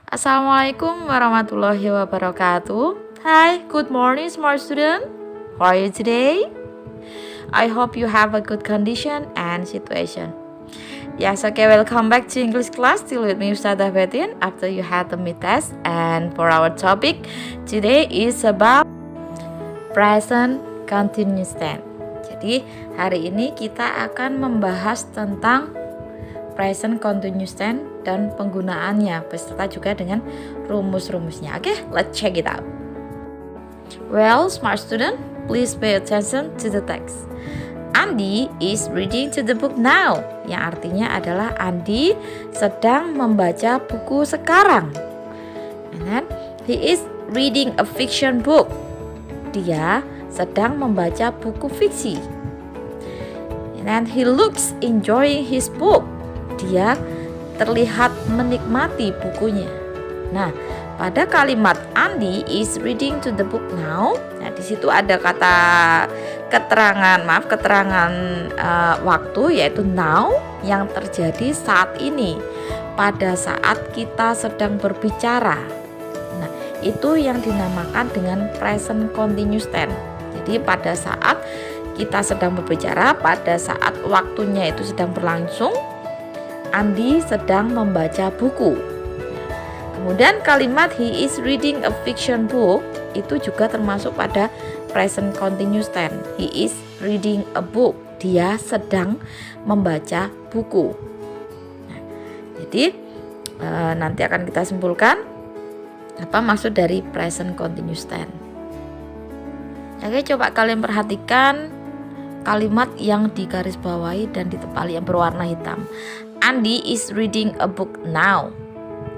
Assalamualaikum warahmatullahi wabarakatuh. Hi, good morning, smart student. How are you today? I hope you have a good condition and situation. Yes, okay, welcome back to English class. Still with me, Ustadzah Betin, after you had the mid test. And for our topic today is about present continuous tense. Jadi hari ini kita akan membahas tentang present continuous tense dan penggunaannya beserta juga dengan rumus-rumusnya. Oke, let's check it out. Well, smart student, please pay attention to the text. Andy is reading to the book now. Yang artinya adalah Andy sedang membaca buku sekarang. And then he is reading a fiction book. Dia sedang membaca buku fiksi. And then he looks enjoying his book. Dia terlihat menikmati bukunya. Nah, pada kalimat Andy is reading to the book now, nah di situ ada kata keterangan waktu, yaitu now, yang terjadi saat ini, pada saat kita sedang berbicara. Nah, itu yang dinamakan dengan present continuous tense. Jadi pada saat kita sedang berbicara, pada saat waktunya itu sedang berlangsung, Andy sedang membaca buku. Kemudian kalimat he is reading a fiction book itu juga termasuk pada present continuous tense. He is reading a book. Dia sedang membaca buku. Nah, jadi nanti akan kita simpulkan apa maksud dari present continuous tense. Oke, coba kalian perhatikan kalimat yang digarisbawahi dan ditepali yang berwarna hitam. Andy is reading a book now.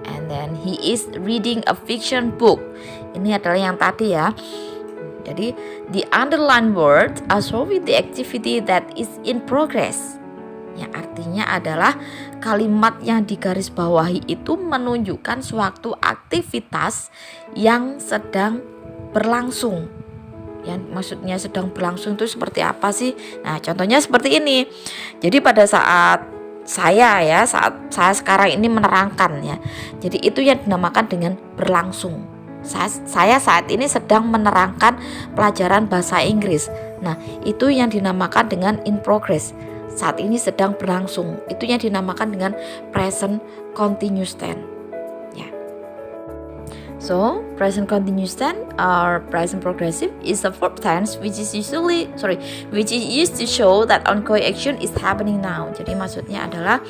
And then he is reading a fiction book. Ini adalah yang tadi ya. Jadi the underlined words are showing the activity that is in progress. Yang artinya adalah kalimat yang digarisbawahi itu menunjukkan suatu aktivitas yang sedang berlangsung. Yang maksudnya sedang berlangsung itu seperti apa sih? Nah, contohnya seperti ini. Jadi pada saat saya sekarang ini menerangkan ya. Jadi itu yang dinamakan dengan berlangsung. Saya saat ini sedang menerangkan pelajaran bahasa Inggris. Nah, itu yang dinamakan dengan in progress. Saat ini sedang berlangsung. Itu yang dinamakan dengan present continuous tense. Ya. So, present continuous tense or present progressive is a verb tense which is used to show that ongoing action is happening now. Jadi maksudnya adalah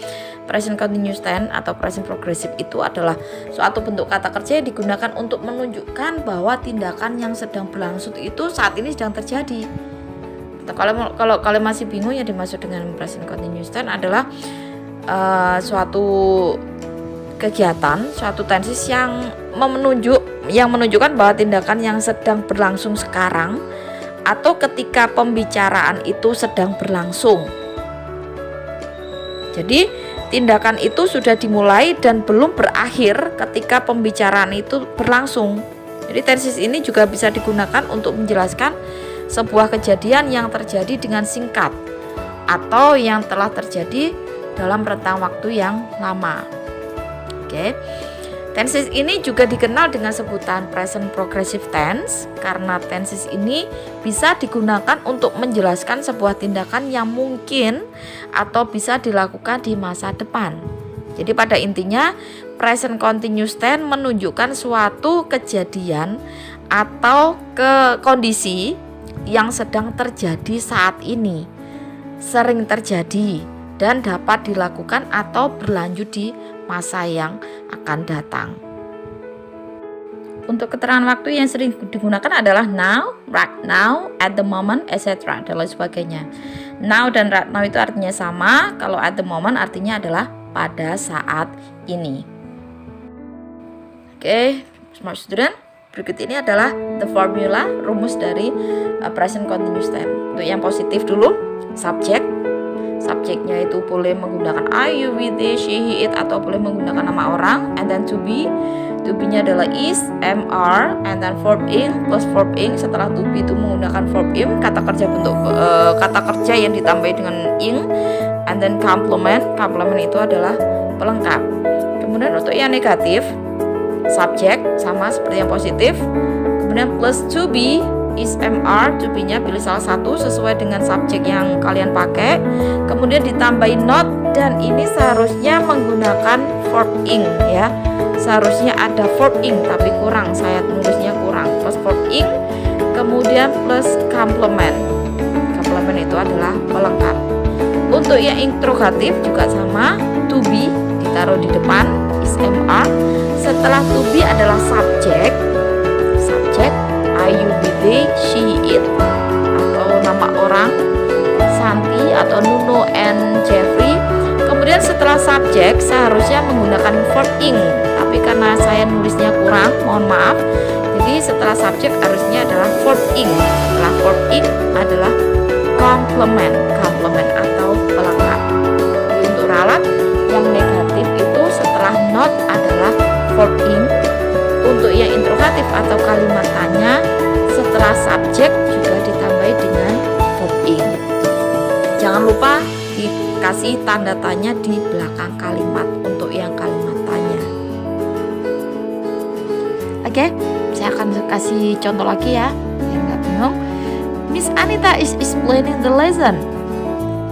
present continuous tense atau present progressive itu adalah suatu bentuk kata kerja yang digunakan untuk menunjukkan bahwa tindakan yang sedang berlangsung itu saat ini sedang terjadi. Kalau kalian masih bingung, yang dimaksud dengan present continuous tense adalah suatu kegiatan, suatu tenses yang menunjukkan bahwa tindakan yang sedang berlangsung sekarang atau ketika pembicaraan itu sedang berlangsung. Jadi tindakan itu sudah dimulai dan belum berakhir ketika pembicaraan itu berlangsung. Jadi tenses ini juga bisa digunakan untuk menjelaskan sebuah kejadian yang terjadi dengan singkat atau yang telah terjadi dalam rentang waktu yang lama. Oke. Tenses ini juga dikenal dengan sebutan present progressive tense karena tenses ini bisa digunakan untuk menjelaskan sebuah tindakan yang mungkin atau bisa dilakukan di masa depan. Jadi pada intinya present continuous tense menunjukkan suatu kejadian atau kondisi yang sedang terjadi saat ini, sering terjadi dan dapat dilakukan atau berlanjut di masa yang akan datang. Untuk keterangan waktu yang sering digunakan adalah now, right now, at the moment, etc. dan lain sebagainya. Now dan right now itu artinya sama. Kalau at the moment artinya adalah pada saat ini. Oke, smart student, berikut ini adalah the formula, rumus dari present continuous tense. Untuk yang positif dulu, subjeknya itu boleh menggunakan I, you, we, they, she, he, it, atau boleh menggunakan nama orang. And then to be-nya adalah is, am, are, and then verb ing plus verb ing. Setelah to be itu menggunakan verb ing, kata kerja yang ditambah dengan ing. And then complement itu adalah pelengkap. Kemudian untuk yang negatif, subjek sama seperti yang positif. Kemudian plus to be is MR, to be-nya pilih salah satu sesuai dengan subjek yang kalian pakai. Kemudian ditambahin not, dan ini seharusnya menggunakan verb ing ya. Seharusnya ada verb ing tapi kurang, saya nulisnya kurang. Plus verb ing, kemudian plus complement. Complement itu adalah pelengkap. Untuk yang interrogatif juga sama, to be ditaruh di depan is MR. Setelah to be adalah subjek. Subjek I, you, be, they, she, it, atau nama orang Santi atau Nuno and Jeffrey. Kemudian setelah subjek seharusnya menggunakan verb ing, tapi karena saya nulisnya kurang, mohon maaf. Jadi setelah subjek harusnya adalah verb ing. Setelah verb ing adalah complement, complement atau pelengkap. Jadi untuk ralat yang negatif itu setelah not adalah verb ing. Untuk yang interrogatif atau kalimat tanya setelah subjek juga ditambahi dengan verb ing. Jangan lupa dikasih tanda tanya di belakang kalimat untuk yang kalimat tanya. Oke, saya akan kasih contoh lagi ya, biar nggak bingung. Miss Anita is explaining the lesson.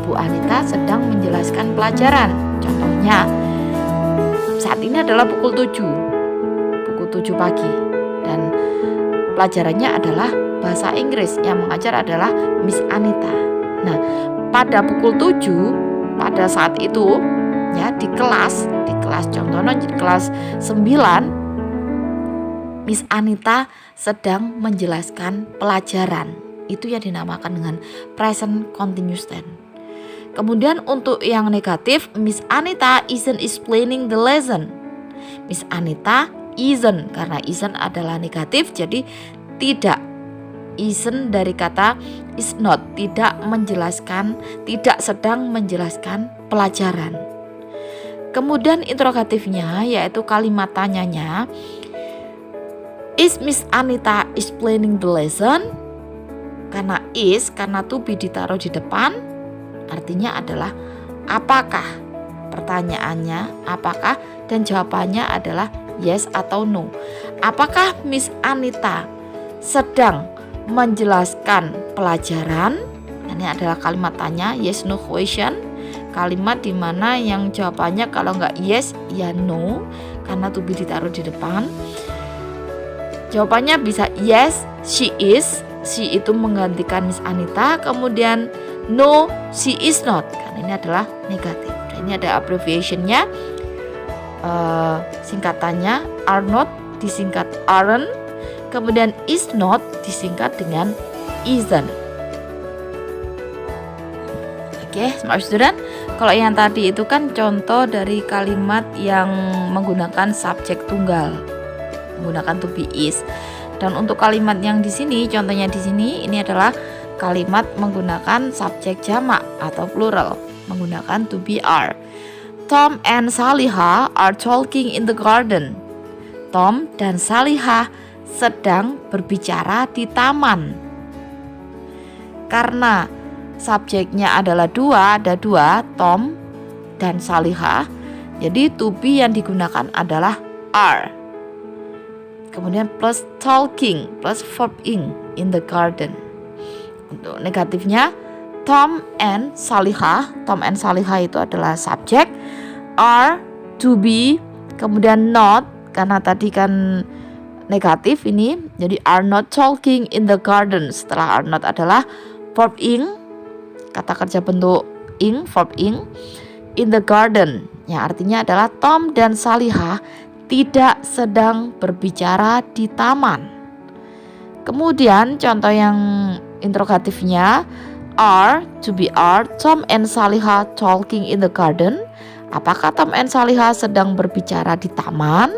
Bu Anita sedang menjelaskan pelajaran. Contohnya, saat ini adalah pukul 7 pagi dan pelajarannya adalah bahasa Inggris, yang mengajar adalah Miss Anita. Nah, pada pukul 7 pada saat itu ya di kelas contohnya di kelas 9 Miss Anita sedang menjelaskan pelajaran. Itu yang dinamakan dengan present continuous tense. Kemudian untuk yang negatif, Miss Anita isn't explaining the lesson. Miss Anita isn't, karena isn't adalah negatif, jadi tidak. Isn't dari kata is not, tidak menjelaskan, tidak sedang menjelaskan pelajaran. Kemudian interrogatifnya yaitu kalimat tanyanya, is Miss Anita explaining the lesson? Karena to be ditaruh di depan, artinya adalah apakah. Pertanyaannya apakah, dan jawabannya adalah yes atau no. Apakah Miss Anita sedang menjelaskan pelajaran? Ini adalah kalimat tanya, yes no question. Kalimat dimana yang jawabannya kalau nggak yes ya no, karena to be ditaruh di depan. Jawabannya bisa yes she is, she itu menggantikan Miss Anita. Kemudian no she is not, karena ini adalah negatif. Dan ini ada abbreviationnya, singkatannya are not disingkat aren't, kemudian is not disingkat dengan isn't. Oke, smart student, kalau yang tadi itu kan contoh dari kalimat yang menggunakan subjek tunggal, menggunakan to be is. Dan untuk kalimat yang di sini, contohnya di sini, ini adalah kalimat menggunakan subjek jamak atau plural, menggunakan to be are. Tom and Saliha are talking in the garden. Tom dan Saliha sedang berbicara di taman. Karena subjeknya adalah ada dua, Tom dan Saliha, jadi to be yang digunakan adalah are. Kemudian plus talking, plus verb in the garden. Untuk negatifnya, Tom and Saliha itu adalah subjek, are, to be, kemudian not, karena tadi kan negatif ini, jadi are not talking in the garden. Setelah are not adalah verb in, kata kerja bentuk in, verb in the garden, yang artinya adalah Tom dan Saliha tidak sedang berbicara di taman. Kemudian contoh yang interrogatifnya, are, to be are, Tom and Saliha talking in the garden. Apakah Tom and Saliha sedang berbicara di taman?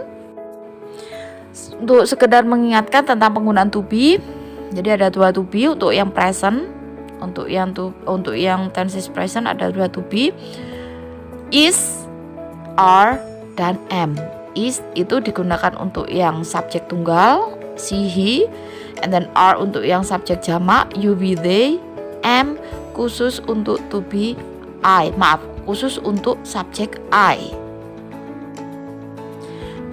Untuk sekedar mengingatkan tentang penggunaan to be, jadi ada dua to be untuk yang present, untuk yang tenses present ada dua to be, is, are, dan am. Is itu digunakan untuk yang subjek tunggal, she, he, and then are untuk yang subjek jamak, you, we, they, am khusus untuk to be khusus untuk subjek I.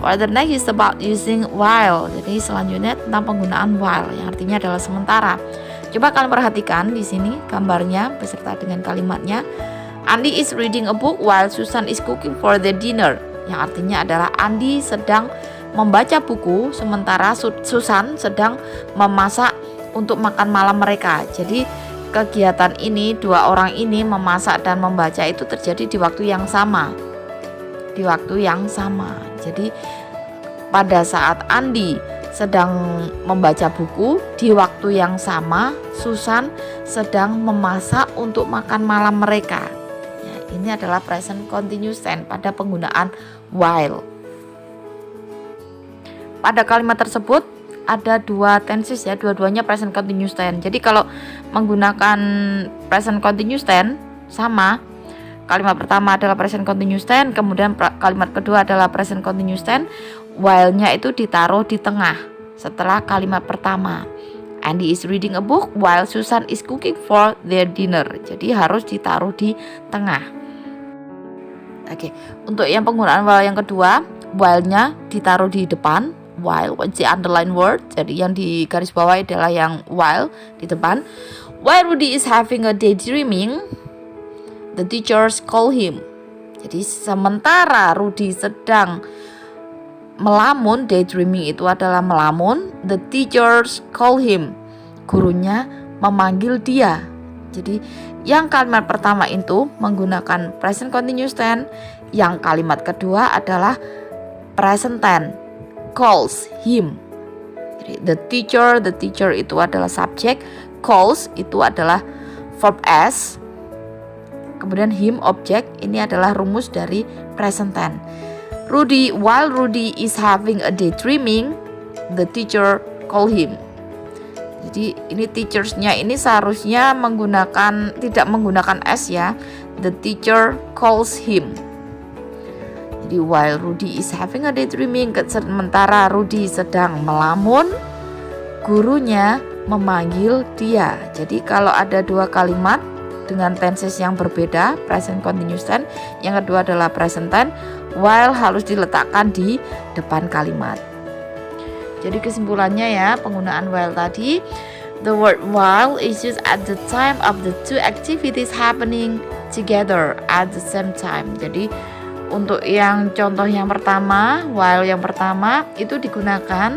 For the next is about using while. Jadi selanjutnya tentang penggunaan while yang artinya adalah sementara. Coba kalian perhatikan di sini gambarnya beserta dengan kalimatnya. Andy is reading a book while Susan is cooking for the dinner. Yang artinya adalah Andy sedang membaca buku sementara Susan sedang memasak untuk makan malam mereka. Jadi kegiatan ini, dua orang ini memasak dan membaca itu terjadi di waktu yang sama. Di waktu yang sama. Jadi pada saat Andy sedang membaca buku, di waktu yang sama Susan sedang memasak untuk makan malam mereka. Ya, ini adalah present continuous tense pada penggunaan while. Pada kalimat tersebut ada dua tenses ya, dua-duanya present continuous tense. Jadi kalau menggunakan present continuous tense sama, kalimat pertama adalah present continuous tense, kemudian kalimat kedua adalah present continuous tense. While-nya itu ditaruh di tengah setelah kalimat pertama. Andy is reading a book while Susan is cooking for their dinner. Jadi harus ditaruh di tengah. Oke, untuk yang penggunaan while yang kedua, while-nya ditaruh di depan. While, what's the underline word? Jadi yang di garis bawah adalah yang while di depan. While Rudy is having a daydreaming, the teachers call him. Jadi sementara Rudy sedang melamun, daydreaming itu adalah melamun, the teachers call him. Gurunya memanggil dia. Jadi yang kalimat pertama itu menggunakan present continuous tense, yang kalimat kedua adalah present tense, calls him. Jadi the teacher itu adalah subjek, calls itu adalah verb s, kemudian him objek. Ini adalah rumus dari present tense. While Rudy is having a daydreaming, the teacher call him. Jadi ini teachersnya ini seharusnya tidak menggunakan s ya. The teacher calls him. Jadi while Rudy is having a daydreaming, sementara Rudy sedang melamun, gurunya memanggil dia. Jadi kalau ada dua kalimat dengan tenses yang berbeda, present continuous tense, yang kedua adalah present tense, while harus diletakkan di depan kalimat. Jadi kesimpulannya ya, penggunaan while tadi, the word while is used at the time of the two activities happening together at the same time. Jadi untuk yang contoh yang pertama, while yang pertama itu digunakan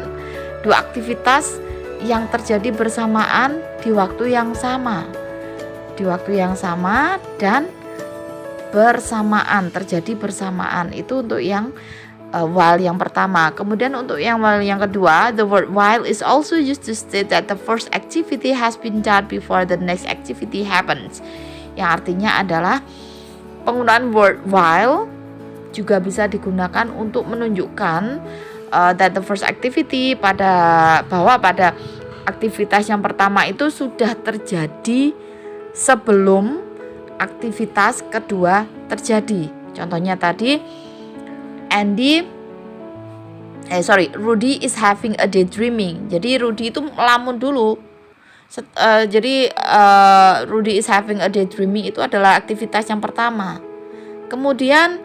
dua aktivitas yang terjadi bersamaan di waktu yang sama. Di waktu yang sama dan bersamaan, terjadi bersamaan. Itu untuk yang while yang pertama. Kemudian untuk yang while yang kedua, the word while is also used to state that the first activity has been done before the next activity happens. Yang artinya adalah penggunaan word while juga bisa digunakan untuk menunjukkan that the first activity bahwa pada aktivitas yang pertama itu sudah terjadi sebelum aktivitas kedua terjadi. Contohnya tadi Rudy is having a daydreaming. Jadi Rudy itu melamun dulu. Rudy is having a daydreaming itu adalah aktivitas yang pertama. Kemudian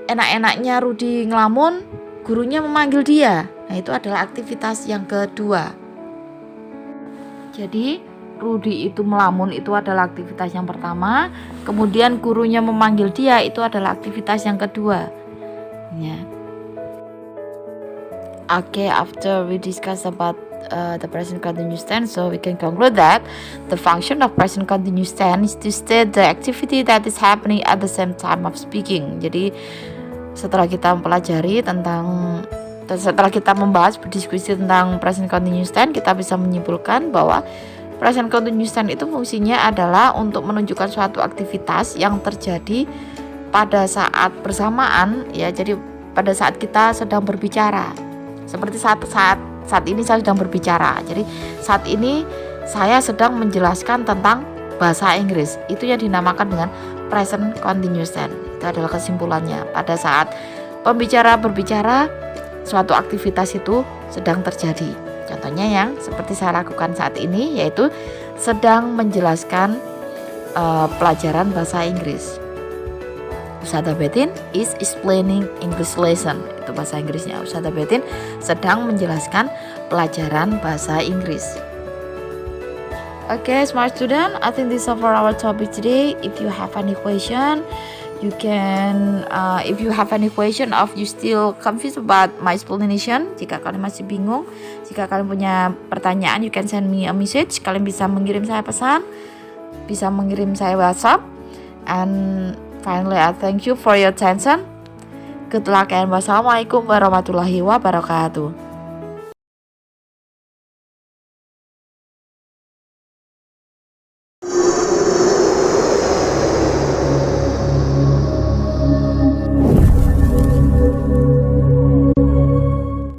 enak-enaknya Rudy ngelamun, gurunya memanggil dia. Nah, itu adalah aktivitas yang kedua. Jadi Rudy itu melamun itu adalah aktivitas yang pertama, kemudian gurunya memanggil dia itu adalah aktivitas yang kedua. Ya. Okay, after we discuss about the present continuous tense, so we can conclude that the function of present continuous tense is to state the activity that is happening at the same time of speaking. Jadi setelah kita membahas berdiskusi tentang present continuous tense, kita bisa menyimpulkan bahwa present continuous tense itu fungsinya adalah untuk menunjukkan suatu aktivitas yang terjadi pada saat bersamaan ya. Jadi pada saat kita sedang berbicara. Seperti saat ini saya sedang berbicara. Jadi saat ini saya sedang menjelaskan tentang bahasa Inggris. Itu yang dinamakan dengan present continuous tense. Itu adalah kesimpulannya. Pada saat pembicara berbicara, suatu aktivitas itu sedang terjadi. Contohnya yang seperti saya lakukan saat ini, yaitu sedang menjelaskan pelajaran bahasa Inggris. Ustazah Betin is explaining English lesson. Itu bahasa Inggrisnya. Ustazah Betin sedang menjelaskan pelajaran bahasa Inggris. Okay, smart student, I think this is for our topic today. If you have any question, you can if you have any question of you still confused about my explanation, jika kalian masih bingung, jika kalian punya pertanyaan, you can send me a message. Kalian bisa mengirim saya pesan, bisa mengirim saya WhatsApp. And finally, I thank you for your attention. Good luck and wassalamualaikum warahmatullahi wabarakatuh.